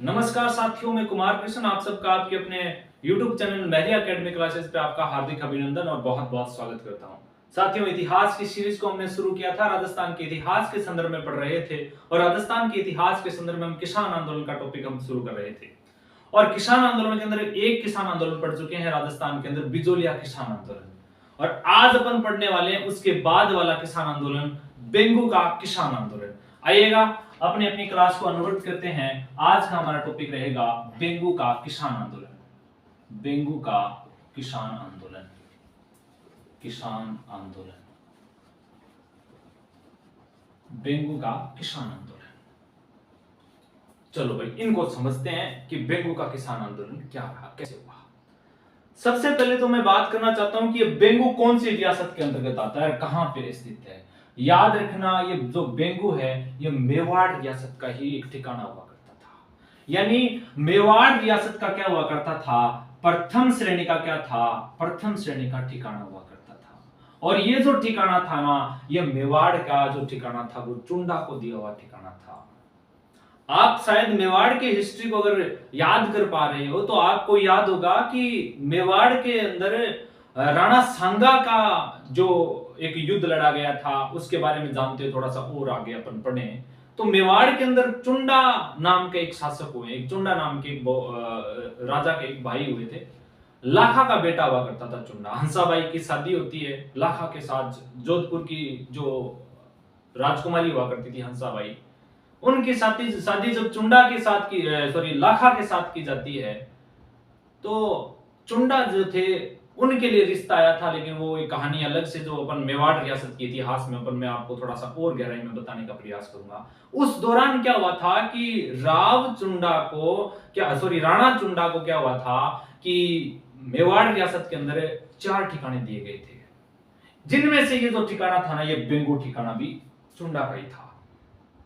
नमस्कार साथियों, मैं कुमार कृष्ण आप सबका आपके अपने YouTube channel Mary Academy Classes पे आपका हार्दिक अभिनंदन और बहुत बहुत स्वागत करता हूं। साथियों, इतिहास की सीरीज को हमने शुरू किया था, राजस्थान के इतिहास के संदर्भ में पढ़ रहे थे और राजस्थान के इतिहास के संदर्भ में हम किसान आंदोलन का टॉपिक हम शुरू कर रहे थे। और किसान आंदोलन के अंदर एक किसान आंदोलन पढ़ चुके हैं राजस्थान के अंदर, बिजोलिया किसान आंदोलन। और आज अपन पढ़ने वाले हैं उसके बाद वाला किसान आंदोलन, बेंगू का किसान आंदोलन। आइएगा अपनी अपनी क्लास को अनुवर्त करते हैं। आज का हमारा टॉपिक रहेगा बेंगू का किसान आंदोलन। बेंगू का किसान आंदोलन, किसान आंदोलन, बेंगू का किसान आंदोलन। चलो भाई, इनको समझते हैं कि बेंगू का किसान आंदोलन क्या रहा, कैसे हुआ। सबसे पहले तो मैं बात करना चाहता हूं कि ये बेंगू कौन सी रियासत के अंतर्गत आता है, कहां पे स्थित है। याद रखना, ये जो बेंगू है ये मेवाड़ रियासत का ही एक ठिकाना हुआ करता था। यानी मेवाड़ रियासत का क्या हुआ करता था, प्रथम श्रेणी का क्या था, प्रथम श्रेणी का ठिकाना हुआ करता था। और ये जो ठिकाना था ना, ये मेवाड़ का जो ठिकाना था वो चुंडा को दिया हुआ ठिकाना था। आप शायद मेवाड़ के हिस्ट्री को अगर याद कर पा रहे हो तो आपको याद होगा कि मेवाड़ के अंदर राणा सांगा का जो एक युद्ध लड़ा गया था उसके बारे में जानते हो, थोड़ा सा और आगे अपन पढ़े तो मेवाड़ के अंदर चुंडा नाम के एक शासक हुए, एक चुंडा नाम के एक राजा के एक भाई हुए थे। लाखा का बेटा हुआ करता था चुंडा। हंसाबाई की शादी होती है लाखा के साथ, जोधपुर की जो राजकुमारी हुआ करती थी हंसाबाई, उनकी शादी जब चुंडा के साथ की सॉरी लाखा के साथ की जाती है तो चुंडा जो थे उनके लिए रिश्ता आया था। लेकिन वो एक कहानी अलग से जो अपन मेवाड़ रियासत के इतिहास में अपन मैं आपको थोड़ा सा और गहराई में बताने का प्रयास करूंगा। उस दौरान क्या हुआ था कि राव चुंडा को क्या सॉरी राणा चुंडा को क्या हुआ था कि मेवाड़ रियासत के अंदर 4 ठिकाने दिए गए थे, जिनमें से ये जो ठिकाना था ना, ये बेंगू ठिकाना भी चुंडा का ही था।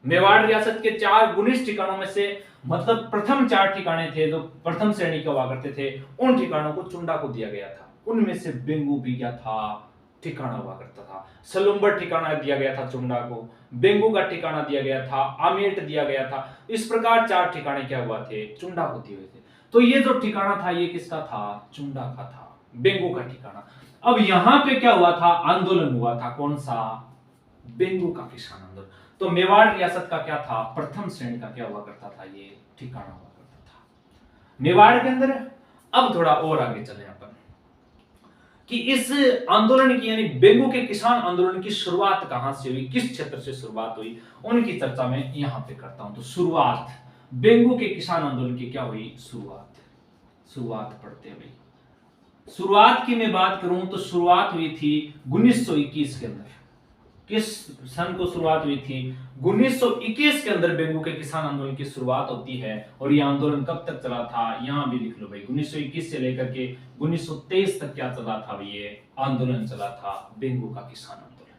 मेवाड़ रियासत के 4 गुनिष्ठ ठिकानों में से मतलब प्रथम 4 ठिकाने थे जो प्रथम श्रेणी के हुआ करते थे, उन ठिकानों को चुंडा को दिया गया था। उनमें से बेंगू भी क्या था, ठिकाना हुआ करता था। सलुम्बर ठिकाना दिया गया था चुंडा को, बेंगू का ठिकाना दिया गया था, आमेट दिया गया था। इस प्रकार 4 ठिकाने क्या हुआ थे, चुंडा को दिए हुए थे। तो ये जो ठिकाना था ये किसका था, चुंडा का था, बेंगू का ठिकाना। अब यहां पे क्या हुआ था, आंदोलन हुआ था, कौन सा, बेंगू का किसान आंदोलन। तो मेवाड़ रियासत का क्या था, प्रथम श्रेणी का क्या हुआ करता था, ये ठिकाना हुआ करता था मेवाड़ के अंदर। अब थोड़ा और आगे चले अपन कि इस आंदोलन की यानी बेंगू के किसान आंदोलन की शुरुआत कहां से हुई, किस क्षेत्र से शुरुआत हुई, उनकी चर्चा मैं यहां पे करता हूं। तो शुरुआत बेंगू के किसान आंदोलन की क्या हुई, शुरुआत पढ़ते हैं भाई। शुरुआत की मैं बात करूं तो शुरुआत हुई थी 1921 के अंदर। किस सन को शुरुआत हुई थी, 1921 के अंदर बेंगू के किसान आंदोलन की शुरुआत होती है। और यह आंदोलन कब तक चला था, यहां भी लिख लो भाई, 1921 से लेकर के 1923 तक क्या चला था, ये आंदोलन चला था बेंगू का किसान आंदोलन।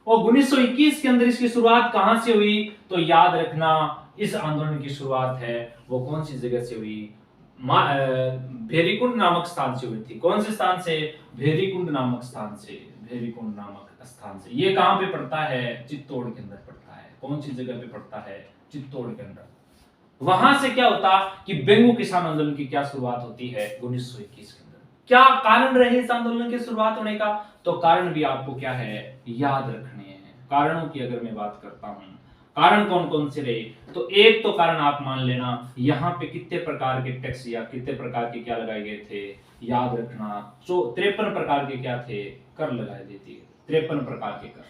और 1921 के अंदर इसकी शुरुआत कहां से हुई, तो याद रखना इस आंदोलन की शुरुआत है वो कौन सी जगह से हुई, भेरीकुंड नामक स्थान से हुई थी। कौन से स्थान से, भेरीकुंड नामक स्थान से, भेरीकुंड नामक स्थान से। ये कहां पे पड़ता है, चित्तौड़ के अंदर पड़ता है। कौन सी जगह पे पड़ता है, चित्तौड़ के अंदर। वहां से क्या होता कि बेंगू किसान आंदोलन की क्या शुरुआत होती है 1921 के अंदर। क्या कारण रहे इस आंदोलन की शुरुआत होने का, तो कारण भी आपको क्या है, याद रखने हैं। कारणों की अगर मैं बात करता हूं, कारण कौन कौन से रहे, तो एक तो कारण आप मान लेना, यहाँ पे कितने प्रकार के टैक्स या कितने प्रकार के क्या लगाए गए थे, याद रखना 53 प्रकार के क्या थे, कर लगाए गए थे, 53 प्रकार के कर।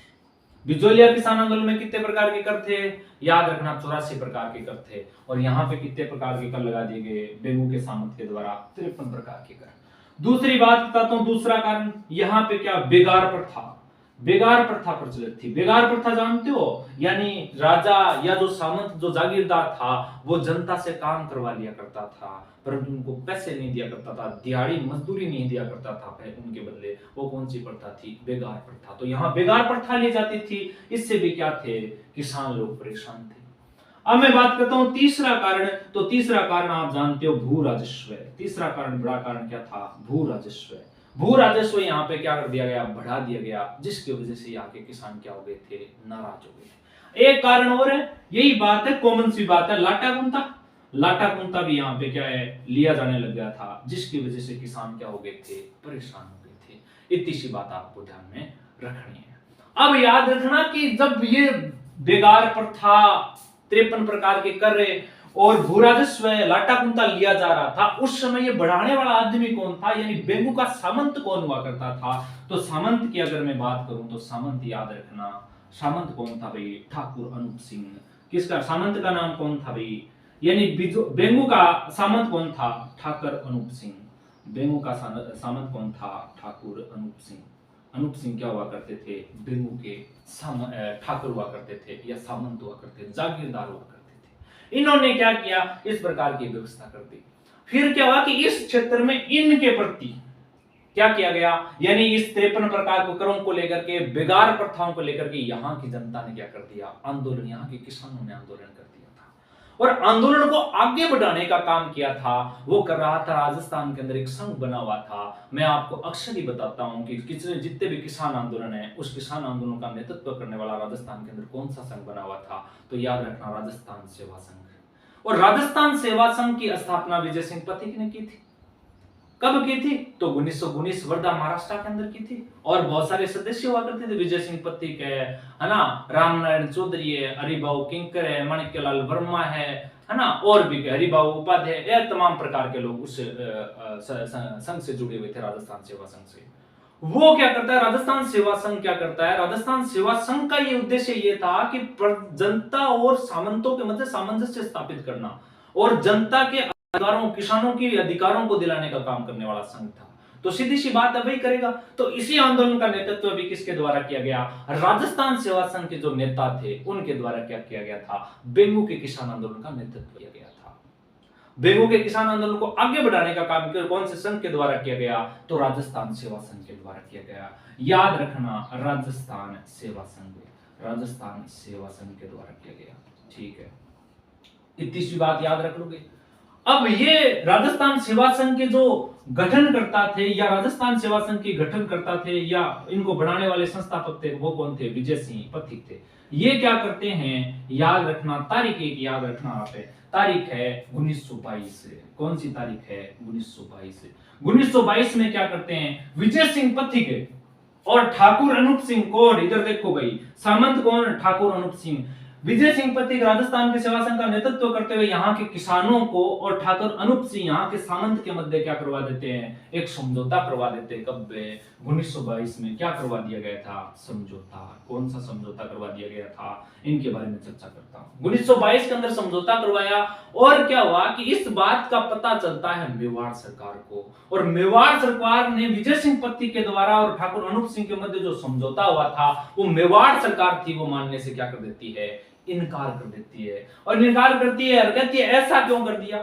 बिजोलिया किसान आंदोलन में कितने प्रकार के कर थे, याद रखना 84 प्रकार के कर थे। और यहाँ पे कितने प्रकार के कर लगा दिए गए बेंगू के सामंत के द्वारा, 53 प्रकार के कर। दूसरी बात बताता हूं, दूसरा कारण यहाँ पे क्या, बेगार प्रथा, बेगार प्रथा प्रचलित थी। बेगार प्रथा जानते हो, यानी राजा या जो सामंत जो जागीरदार था वो जनता से काम करवा लिया करता था परंतु उनको पैसे नहीं दिया करता था, दिहाड़ी मजदूरी नहीं दिया करता था उनके बदले। वो कौन सी प्रथा थी, बेगार प्रथा। तो यहाँ बेगार प्रथा ली जाती थी, इससे भी क्या थे, किसान लोग परेशान थे। अब मैं बात करता हूं तीसरा कारण। तो तीसरा कारण आप जानते हो, भू राजस्व। तीसरा कारण, बड़ा कारण क्या था, भू राजस्व। भू राजस्व यहाँ पे क्या कर दिया गया, बढ़ा दिया गया, जिसकी वजह से यहाँ के किसान क्या हो गए थे, नाराज हो गए। एक कारण और है, यही बात है, कॉमन सी बात है, लाटा कौन था, लाटा कुंता भी यहाँ पे क्या है लिया जाने लग गया था, जिसकी वजह से किसान क्या हो गए थे, परेशान हो गए थे। इतनी सी बात आपको ध्यान में रखनी है। अब याद रखना कि जब ये बेगार प्रथा 53 प्रकार के कर रहे और भू राजस्व लाटा कुंता लिया जा रहा था, उस समय ये बढ़ाने वाला आदमी कौन था, यानी बेंगू का सामंत कौन हुआ करता था। तो सामंत की अगर मैं बात करूं तो सामंत याद रखना, सामंत कौन था भाई, ठाकुर अनूप सिंह। किसका सामंत का नाम कौन था भाई, यानी बेंगू का सामंत कौन था, ठाकुर अनूप सिंह। बेंगू का सामंत कौन था, ठाकुर अनूप सिंह। अनूप सिंह क्या हुआ करते थे, बेंगू के ठाकुर हुआ करते थे या सामंत हुआ करते थे, जागीरदार हुआ करते थे। इन्होंने क्या किया, इस प्रकार की व्यवस्था कर दी। फिर क्या हुआ कि इस क्षेत्र में इनके प्रति क्या किया गया, यानी इस 53 प्रकार के करों को लेकर के, बेगार प्रथाओं को लेकर के यहाँ की जनता ने क्या कर दिया, आंदोलन, यहाँ के किसानों ने आंदोलन कर दिया था और आंदोलन को आगे बढ़ाने का काम किया था। वो कर रहा था, राजस्थान के अंदर एक संघ बना हुआ था। मैं आपको अक्सर ही बताता हूं कि जितने भी किसान आंदोलन है, उस किसान आंदोलन का नेतृत्व करने वाला राजस्थान के अंदर कौन सा संघ बना हुआ था, तो याद रखना, राजस्थान सेवा संघ। और राजस्थान सेवा संघ की स्थापना विजय सिंह पथिक ने की थी। कब की थी, तो 1919 वर्धा महाराष्ट्र के अंदर की थी। और बहुत सारे सदस्य हुआ करते थे, विजय सिंह पथिक है ना, रामनारायण चौधरी है, हरिभाऊ किंकर है, माणिक्यलाल वर्मा है ना, और भी हरिभाऊ उपाध्याय, यह तमाम प्रकार के लोग उस संघ से जुड़े हुए थे, राजस्थान सेवा संघ से। वो क्या करता है, राजस्थान सेवा संघ क्या करता है, राजस्थान सेवा संघ का ये उद्देश्य ये था कि जनता और सामंतों के मध्य सामंजस्य स्थापित करना और जनता के अधिकारों, किसानों के अधिकारों को दिलाने का काम करने वाला संघ था। तो सीधी सी बात है, वही करेगा। तो इसी आंदोलन का नेतृत्व भी किसके द्वारा किया गया, राजस्थान सेवा संघ के जो नेता थे उनके द्वारा क्या किया गया था, बेंगू के किसान आंदोलन का नेतृत्व किया गया था। बेंगू के किसान आंदोलन को आगे बढ़ाने का काम कौन से संघ के द्वारा किया गया, तो राजस्थान सेवा संघ के द्वारा किया गया। याद रखना, राजस्थान सेवा संघ, राजस्थान सेवा संघ के द्वारा किया गया। ठीक है, इतनी सी बात याद रख लोगे। अब ये राजस्थान सेवा संघ के जो गठनकर्ता थे या राजस्थान सेवा संघ के गठनकर्ता थे या इनको बनाने वाले संस्थापक थे, वो कौन थे, विजय सिंह पथिक थे। ये क्या करते हैं, याद रखना, तारीख एक याद रखना, आप तारीख है 1922। कौन सी तारीख है, 1922। 1922 में क्या करते हैं, विजय सिंह पथिक और ठाकुर अनूप सिंह, कौन, इधर देखो भाई, सामंत कौन, ठाकुर अनूप सिंह। विजय सिंह पथिक राजस्थान के सेवा संघ का नेतृत्व करते हुए यहाँ के किसानों को और ठाकुर अनूप सिंह यहाँ के सामंत के मध्य क्या करवा देते हैं, एक समझौता करवा देते हैं। कब, 1922 में क्या करवा दिया गया था, समझौता। कौन सा समझौता करवा दिया गया था, इनके बारे में चर्चा करता हूँ। 1922 के अंदर समझौता करवाया और क्या हुआ कि इस बात का पता चलता है मेवाड़ सरकार को, और मेवाड़ सरकार ने विजय सिंह पथिक के द्वारा और ठाकुर अनूप सिंह के मध्य जो समझौता हुआ था, वो मेवाड़ सरकार थी, वो मानने से क्या कर देती है, इनकार कर देती है। और इनकार करती है और कहती है ऐसा क्यों कर दिया,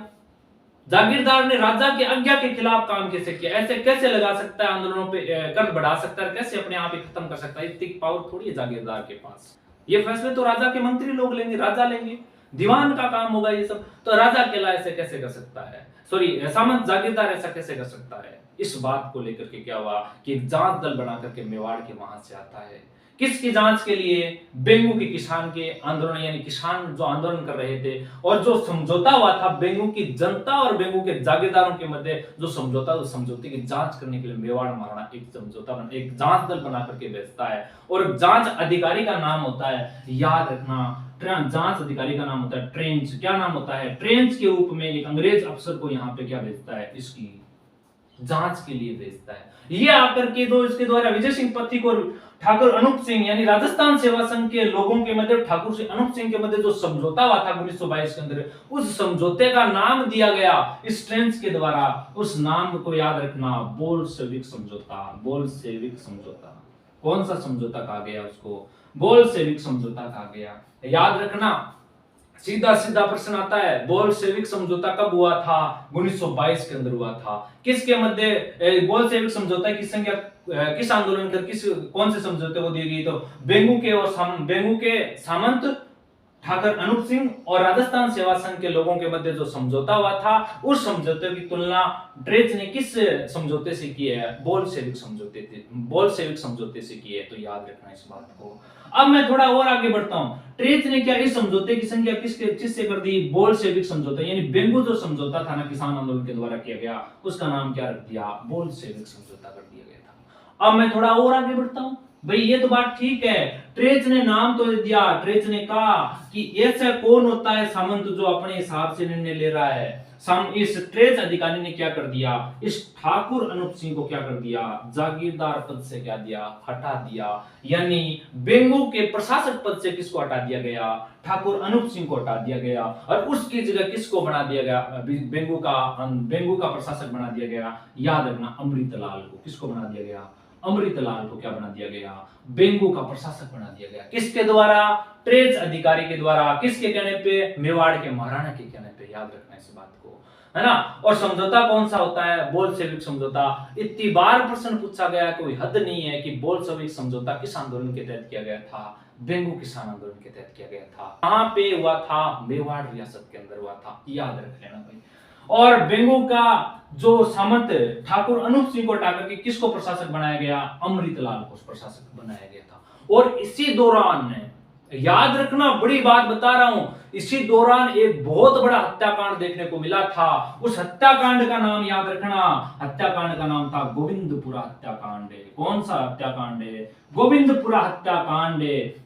जागीरदार ने राजा की आज्ञा के खिलाफ काम कैसे किया, ऐसे कैसे लगा सकता है, आंदोलनों पे कर बढ़ा सकता है, कैसे अपने आप ही खत्म कर सकता है, इतनी पावर थोड़ी है जागीरदार के पास। ये फैसले तो राजा के मंत्री लोग लेंगे, राजा लेंगे, दीवान का काम होगा ये सब। तो राजा अकेला ऐसे कैसे कर सकता है, सॉरी सामंत जागीरदार ऐसा कैसे कर सकता है। इस बात को लेकर के क्या हुआ कि एक जांच दल बना करके मेवाड़ के वहां से आता है। किसकी जांच के लिए, बेंगू के किसान के आंदोलन, यानी किसान जो आंदोलन कर रहे थे और जो समझौता हुआ था बेंगू की जनता और बेंगू के जागीरदारों के मध्य जो समझौता, उस समझौते की जांच करने के लिए मेवाड़ महाराणा एक जांच दल बना करके भेजता है। और जांच अधिकारी का नाम होता है, याद रखना, जांच अधिकारी का नाम होता है ट्रेंच। क्या नाम होता है, ट्रेंच के रूप में एक अंग्रेज अफसर को यहाँ पे क्या भेजता है, इसकी जांच के लिए भेजता है। ये आकर के जो इसके द्वारा विजय सिंह पथिक और ठाकुर अनूप सिंह यानी राजस्थान सेवा संघ के लोगों के मध्य ठाकुर से अनूप सिंह के मध्य जो समझौता हुआ था 1922 के अंदर, उस समझौते का नाम दिया गया इस ट्रेंच के द्वारा। उस नाम को याद रखना, बोल्शेविक समझौता। बोल्शेविक समझौता, कौन सा समझौता कहा गया उसको, बोल्शेविक समझौता कहा गया। याद रखना, सीधा सीधा प्रश्न आता है, बोल्शेविक समझौता कब हुआ था, 1922 के अंदर हुआ था। किसके मध्य बोल्शेविक समझौता की संख्या, किस आंदोलन कर, किस कौन से समझौते को दी गई, तो बेंगू के और बेंगू के सामंत ठाकर अनूप सिंह और राजस्थान सेवा संघ के लोगों के मध्य जो समझौता हुआ था, उस समझौते की तुलना ड्रेच ने किस समझौते से की है? बोल्शेविक समझौते से की है। तो याद रखना इस बात को। अब मैं थोड़ा और आगे बढ़ता हूं। ड्रेच ने क्या इस समझौते की संख्या किससे कर दी? बोल्शेविक समझौता, यानी बेंगू जो समझौता था ना किसान आंदोलन के द्वारा किया गया, उसका नाम क्या रख दिया? बोल्शेविक समझौता कर दिया गया था। अब मैं थोड़ा और आगे बढ़ता हूं। भाई ये तो बात ठीक है, ट्रेच ने नाम तो दिया, ट्रेच ने कहा कि ऐसा कौन होता है सामंत जो अपने हिसाब से निर्णय ले रहा है। इस ट्रेच अधिकारी ने क्या कर दिया? इस ठाकुर अनूप सिंह को क्या कर दिया? जागीरदार पद से क्या दिया? हटा दिया। यानी बेंगू के प्रशासक पद से किसको हटा दिया गया? ठाकुर अनूप सिंह को हटा दिया गया और उसकी जगह किसको बना दिया गया? बेंगू का प्रशासक बना दिया गया। याद रखना, अमृतलाल को। किसको बना दिया गया? अमृतलाल को क्या बना दिया गया? बेंगू का प्रशासक बना दिया गया। किसके द्वारा? ट्रेच अधिकारी के द्वारा। किसके कहने पे? मेवाड़ के महाराणा के कहने पे। याद रखना इस बात को, है ना। और समझौता कौन सा होता है? बोल्शेविक समझौता। इतनी बार प्रश्न पूछा गया, कोई हद नहीं है कि बोल्शेविक समझौता किस आंदोलन के तहत किया गया था? बेंगू किसान आंदोलन के तहत किया गया था। कहां पे हुआ था? मेवाड़ रियासत के अंदर हुआ था। याद रख लेना भाई। और बेंगू का जो सामंत ठाकुर अनूप सिंह को हटाकर के किसको प्रशासक बनाया गया? अमृतलाल को प्रशासक बनाया गया था। और इसी दौरान, याद रखना, बड़ी बात बता रहा हूं, इसी दौरान एक बहुत बड़ा हत्याकांड देखने को मिला था। उस हत्याकांड का नाम याद रखना, हत्याकांड का नाम था गोविंदपुरा हत्याकांड। कौन सा हत्याकांड है? गोविंदपुरा हत्याकांड।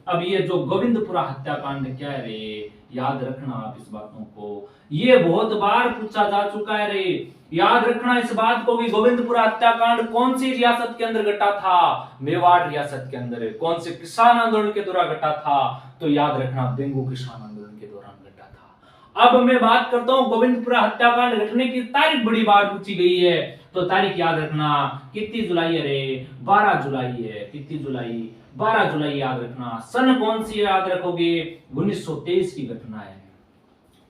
अब ये जो गोविंदपुरा हत्याकांड क्या है रे? याद रखना आप इस बातों को, ये बहुत बार पूछा जा चुका है रे। याद रखना इस बात को कि गोविंदपुरा हत्याकांड कौन सी रियासत के अंदर घटा था? मेवाड़ रियासत के अंदर। कौन से किसान आंदोलन के दौरान घटा था? तो याद रखना, बेंगू किसान आंदोलन के दौरान घटा था। अब मैं बात करता हूं गोविंदपुरा हत्याकांड घटने की तारीख बड़ी बार पूछी गई है, तो तारीख याद रखना, कितनी जुलाई है रे? 12 जुलाई है। कितनी जुलाई? 12 जुलाई याद रखना। सन कौन सी याद रखोगे? 1923 की घटना है।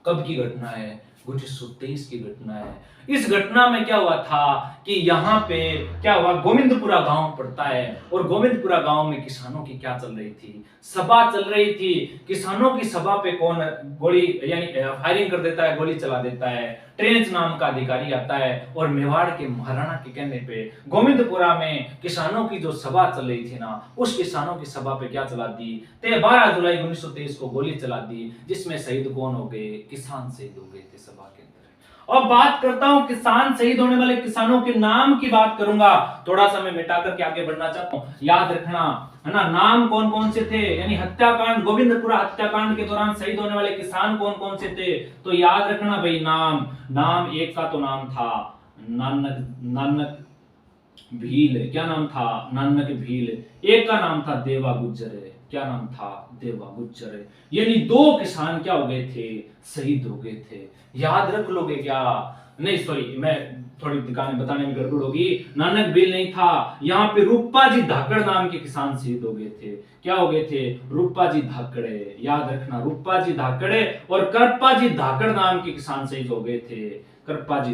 कब की घटना है? 1923 की घटना है। इस घटना में क्या हुआ था कि यहाँ पे क्या हुआ? गोविंदपुरा गांव पड़ता है और गोविंदपुरा गांव में किसानों की क्या चल रही थी? सभा चल रही थी। किसानों की सभा पे कौन गोली यानी फायरिंग कर देता है, गोली चला देता है? ट्रेंच नाम का अधिकारी आता है और मेवाड़ के महाराणा के कहने पे गोविंदपुरा में किसानों की जो सभा चल रही थी ना, उस किसानों की सभा पे क्या चला दी? 12 जुलाई 1923 को गोली चला दी, जिसमें शहीद कौन हो गए? किसान शहीद हो गए थे सभा के अंदर। और बात करता हूं किसान शहीद होने वाले किसानों के नाम की बात करूंगा। थोड़ा सा मैं मिटा करके आगे बढ़ना चाहता हूं। याद रखना, है ना, नाम कौन कौन से थे? यानी हत्याकांड, गोविंदपुरा हत्याकांड के दौरान शहीद होने वाले किसान कौन कौन से थे? तो याद रखना भाई, नाम एक का तो नाम था नानक भील। क्या नाम था? नानक भील। एक का नाम था देवा गुज्जर। क्या नाम था? देवा गुज्जर। यानी 2 किसान क्या हो गए थे? शहीद हो गए थे। याद रख लोगे क्या? नहीं सॉरी, मैं थोड़ी दिखाने बताने में गड़बड़ होगी। नानक भील नहीं था, यहाँ पे रूपा जी धाकड़ नाम के किसान शहीद हो गए थे। क्या हो गए थे? रूपा जी धाकड़े। याद रखना, रूपा जी धाकड़े और करपा जी धाकड़ नाम के किसान शहीद हो गए थे। करपा जी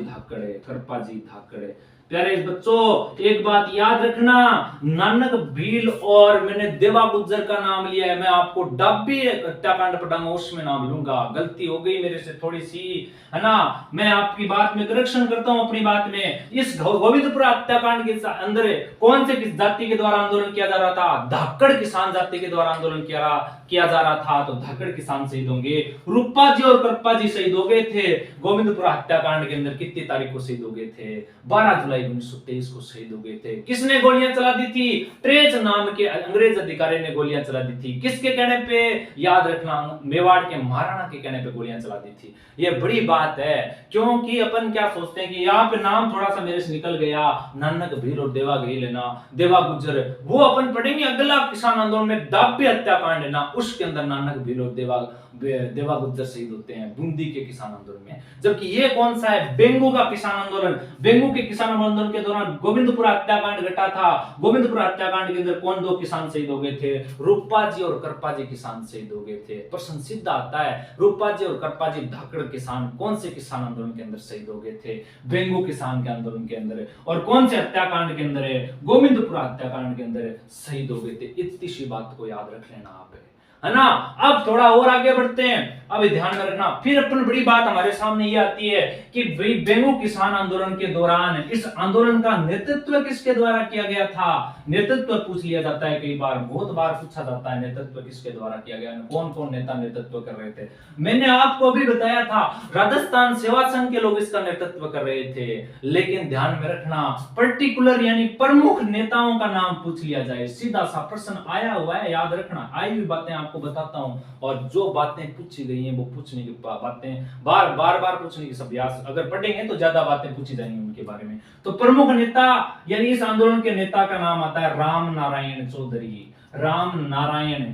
धाकड़े। प्यारे बच्चों, एक बात याद रखना, नानक भील और मैंने देवा गुज्जर का नाम लिया है, मैं आपको डब्बी हत्याकांड पढ़ाऊंगा, उसमें नाम लूंगा। गलती हो गई मेरे से थोड़ी सी, है ना। मैं आपकी बात में करेक्शन करता हूं अपनी बात में। इस गोविंदपुरा हत्याकांड के अंदर कौन से किस जाति के द्वारा आंदोलन किया जा रहा था? धाकड़ किसान जाति के द्वारा आंदोलन किया जा रहा था। तो धाकड़ किसान शहीद होंगे। रूपा जी और करपा जी शहीद हो गए थे गोविंदपुरा हत्याकांड के अंदर। कितनी तारीख को शहीद हो गए थे? 12 जुलाई 1923 को शहीद हो गए थे। किसने गोलियां चला दी थी? ट्रेच नाम के अंग्रेज अधिकारी ने गोलियां चला दी थी। किसके कहने पे? याद रखना, मेवाड़ के महाराणा के कहने पे गोलियां चला दी थी। ये बड़ी बात है, क्योंकि अपन क्या सोचते हैं कि यहाँ पे नाम थोड़ा सा मेरे से निकल गया, नानक भील और देवा गुज्जर, वो अपन पढ़ेंगे अगला किसान आंदोलन में डब्बी हत्याकांड है ना, उसके अंदर नानक भील और देवा गुज्जर शहीद होते हैं बूंदी के किसान आंदोलन में। जबकि ये कौन सा है? बेंगू का किसान आंदोलन। बेंगू के किसान आंदोलन के दौरान गोविंदपुरा हत्याकांड घटा था। गोविंदपुरा हत्याकांड के अंदर कौन 2 किसान शहीद हो गए थे? रूपा जी और करपा जी किसान शहीद हो गए थे। प्रश्न सीधा आता है, रूपा जी और करपा जी धाकड़ किसान कौन से किसान आंदोलन के अंदर शहीद हो गए थे? बेंगू किसान के आंदोलन के अंदर। और कौन से हत्याकांड के अंदर है? गोविंदपुरा हत्याकांड के अंदर शहीद हो गए थे। इतनी सी बात को याद रख लेना आप। है ना। अब थोड़ा और आगे बढ़ते हैं। अब ध्यान में रखना, फिर अपन बड़ी बात हमारे सामने ये आती है कि भाई बेंगो किसान आंदोलन के दौरान इस आंदोलन का नेतृत्व किसके द्वारा किया गया था। नेतृत्व पूछ लिया जाता है, कई बार बहुत बार पूछा जाता है नेतृत्व किसके द्वारा किया गया, कौन कौन नेता नेतृत्व कर रहे थे। मैंने आपको अभी बताया था राजस्थान सेवा संघ के लोग इसका नेतृत्व कर रहे थे, लेकिन ध्यान में रखना पर्टिकुलर यानी प्रमुख नेताओं का नाम पूछ लिया जाए, सीधा सा प्रश्न आया हुआ है, याद रखना। आई हुई बातें आपको बताता हूं, और जो बातें पूछी गई हैं वो पूछने की बातें बार बार पूछने की अभ्यास अगर पढ़ेंगे तो ज्यादा बातें पूछी जाएंगी उनके बारे में। तो प्रमुख नेता यानी इस आंदोलन के नेता का नाम आता है राम नारायण चौधरी। राम नारायण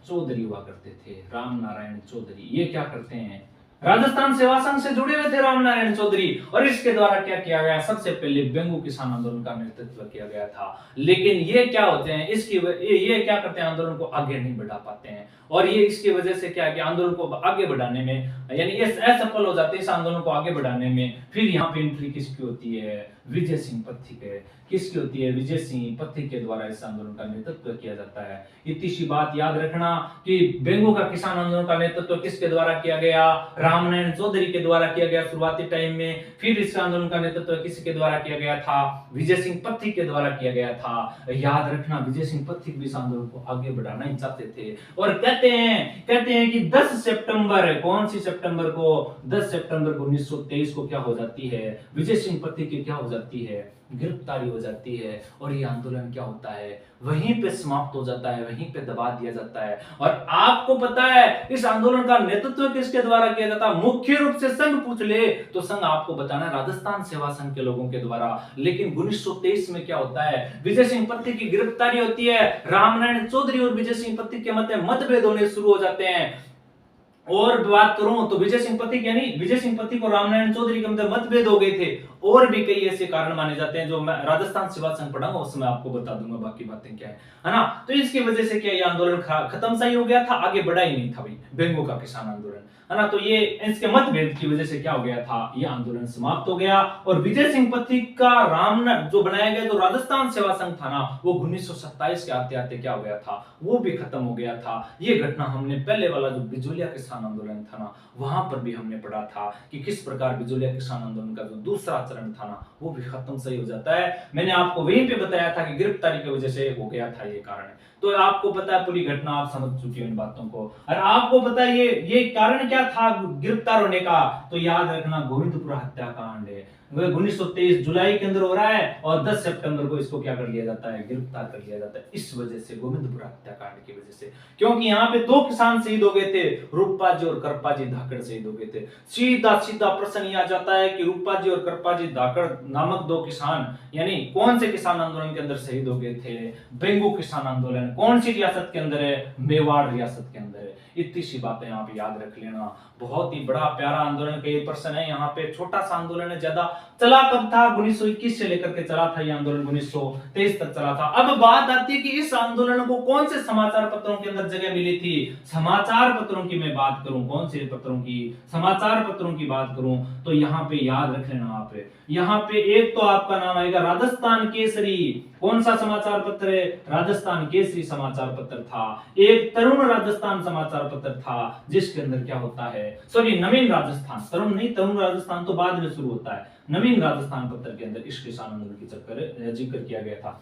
चौधरी हुआ करते थे। राम नारायण चौधरी ये क्या करते हैं, राजस्थान सेवा संघ से जुड़े हुए थे राम नारायण चौधरी, और इसके द्वारा क्या किया गया, सबसे पहले बेंगो किसान आंदोलन का नेतृत्व किया गया था। लेकिन ये क्या होते हैं, ये क्या करते हैं, आंदोलन को आगे नहीं बढ़ा पाते हैं, और ये इसकी वजह से क्या है कि आंदोलन को आगे बढ़ाने में यानी ये असफल हो जाते हैं इस आंदोलन को आगे बढ़ाने में। फिर यहाँ पे एंट्री किसकी होती है, विजय सिंह पथिक है। किसकी होती है, विजय सिंह पथिक के द्वारा इस आंदोलन का नेतृत्व किया जाता है। इतनी सी बात याद रखना कि बेंगो का किसान आंदोलन का नेतृत्व किसके द्वारा किया गया, रामनारायण चौधरी के द्वारा किया गया शुरुआती टाइम में। फिर इस आंदोलन का नेतृत्व किसके द्वारा किया गया था, विजय सिंह पथिक के द्वारा किया गया था। याद रखना विजय सिंह पथिक भी इस आंदोलन को आगे बढ़ाना ही चाहते थे, और कहते हैं कि 10 सितंबर, कौन सी सितंबर को, 10 सितंबर 1923 को क्या हो जाती है, विजय सिंह पथिक की क्या हो जाती है, गिरफ्तारी हो जाती है, और ये आंदोलन क्या होता है, वहीं पे समाप्त हो जाता है, वहीं पे दबा दिया जाता है। और आपको पता है इस आंदोलन का नेतृत्व किसके द्वारा किया जाता है, मुख्य रूप से संघ पूछ ले तो संघ आपको बताना राजस्थान सेवा संघ के लोगों के द्वारा। लेकिन 1923 में क्या होता है, विजय सिंह पथिक की गिरफ्तारी होती है, रामनारायण चौधरी और विजय सिंह पथिक के मध्य मतभेद होने शुरू हो जाते हैं। और बात करूं तो विजय सिंह पथिक यानी विजय सिंह पथिक और रामनारायण चौधरी के मध्य मतभेद हो गए थे, और भी कई ऐसे कारण माने जाते हैं जो मैं राजस्थान सेवा संघ पढ़ाऊंगा उसमें आपको बता दूंगा बाकी बातें क्या है ना। तो इसकी वजह से क्या ये आंदोलन खत्म सा ही हो गया था, आगे बढ़ा ही नहीं था भाई बेंगो का किसान आंदोलन, है ना। तो ये इसके मतभेद की वजह से क्या हो गया था, ये आंदोलन समाप्त हो गया, और विजय सिंह पथिक का जो बनाया गया जो राजस्थान सेवा संघ था ना, वो 1927 के आते आते क्या हो गया था, वो भी खत्म हो गया था। ये घटना हमने पहले वाला जो बिजोलिया किसान आंदोलन था ना, वहां पर भी हमने पढ़ा था कि किस प्रकार बिजोलिया किसान आंदोलन का जो दूसरा चरण था ना, वो भी खत्म सही हो जाता है। मैंने आपको वहीं पे बताया था कि गिरफ्तारी की वजह से हो गया था ये कारण। तो आपको पता है पूरी घटना, आप समझ चुके हो इन बातों को, और आपको पता है ये कारण क्या था गिरफ्तार होने का, तो याद रखना गोविंदपुर हत्याकांड है। 1923 जुलाई के अंदर हो रहा है, और 10 सितंबर को इसको क्या कर लिया जाता है, गिरफ्तार कर लिया जाता है। इस वजह से गोविंदपुर हत्याकांड की वजह से, क्योंकि यहाँ पे 2 किसान शहीद हो गए थे, रूपा जी और करपा जी धाकड़ शहीद हो गए थे। सीधा सीधा प्रश्न यह आ जाता है कि रूपा जी और करपा जी धाकड़ नामक 2 किसान यानी कौन से किसान आंदोलन के अंदर शहीद हो गए थे, बेंगो किसान आंदोलन कौन सी रियासत के अंदर है, मेवाड़ रियासत के अंदर है। इतनी सी बातें आप याद रख लेना। बहुत ही बड़ा प्यारा आंदोलन का ये प्रश्न है, यहाँ पे छोटा सा आंदोलन है, ज्यादा चला कब था, 1921 से लेकर के चला था ये आंदोलन, 1923 तक चला था। अब बात आती है कि इस आंदोलन को कौन से समाचार पत्रों के अंदर जगह मिली थी। समाचार पत्रों की मैं बात करूं, कौन से पत्रों की, समाचार पत्रों की बात करूं, तो यहाँ पे याद रख लेना आप, यहाँ पे एक तो आपका नाम आएगा राजस्थान केसरी। कौन सा समाचार पत्र है, राजस्थान केसरी समाचार पत्र था। एक तरुण राजस्थान समाचार पत्र था, जिसके अंदर क्या होता है, सॉरी नवीन राजस्थान, तरुण नहीं, तरुण राजस्थान तो बाद में शुरू होता है। नवीन राजस्थान पत्र के अंदर इस किसान आंदोलन की चक्कर जिक्र किया गया था।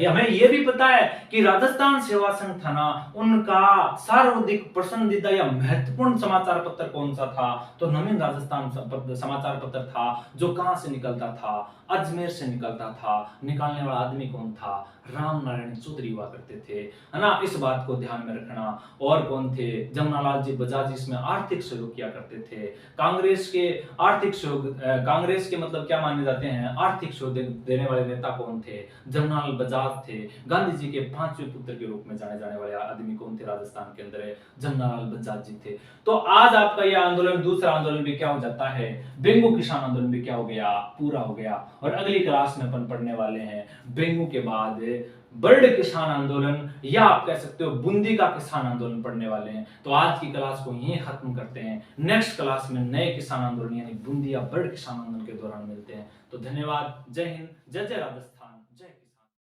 हमें यह भी पता है कि राजस्थान सेवा संघ था ना, उनका सर्वाधिक पसंदीदा या महत्वपूर्ण समाचार पत्र कौन सा था, तो नवीन राजस्थान समाचार पत्र था, जो कहां से निकलता था, अजमेर से निकलता था। निकालने वाला आदमी कौन था, राम नारायण चौधरी हुआ करते थे, है ना। इस बात को ध्यान में रखना। और कौन थे, जमनालाल जी बजाज इसमें आर्थिक सहयोग किया करते थे। कांग्रेस के आर्थिक सहयोग, कांग्रेस के मतलब क्या माने जाते हैं, आर्थिक सहयोग देने वाले नेता कौन थे, जमनालाल बजाज थे। गांधी जी के 5वें पुत्र के रूप में जाने जाने वाले आदमी कौन थे राजस्थान के अंदर, जमनालाल बजाज जी थे। तो आज आपका यह आंदोलन, दूसरा आंदोलन भी क्या हो जाता है, बेंगो किसान आंदोलन भी क्या हो गया, पूरा हो गया। और अगली क्लास में अपन पढ़ने वाले हैं बेंगो के बाद बर्ड किसान आंदोलन, या आप कह सकते हो बूंदी का किसान आंदोलन पढ़ने वाले हैं। तो आज की क्लास को यहीं खत्म करते हैं, नेक्स्ट क्लास में नए किसान आंदोलन यानी बूंदी या बर्ड किसान आंदोलन के दौरान मिलते हैं। तो धन्यवाद, जय हिंद, जय जय राजस्थान।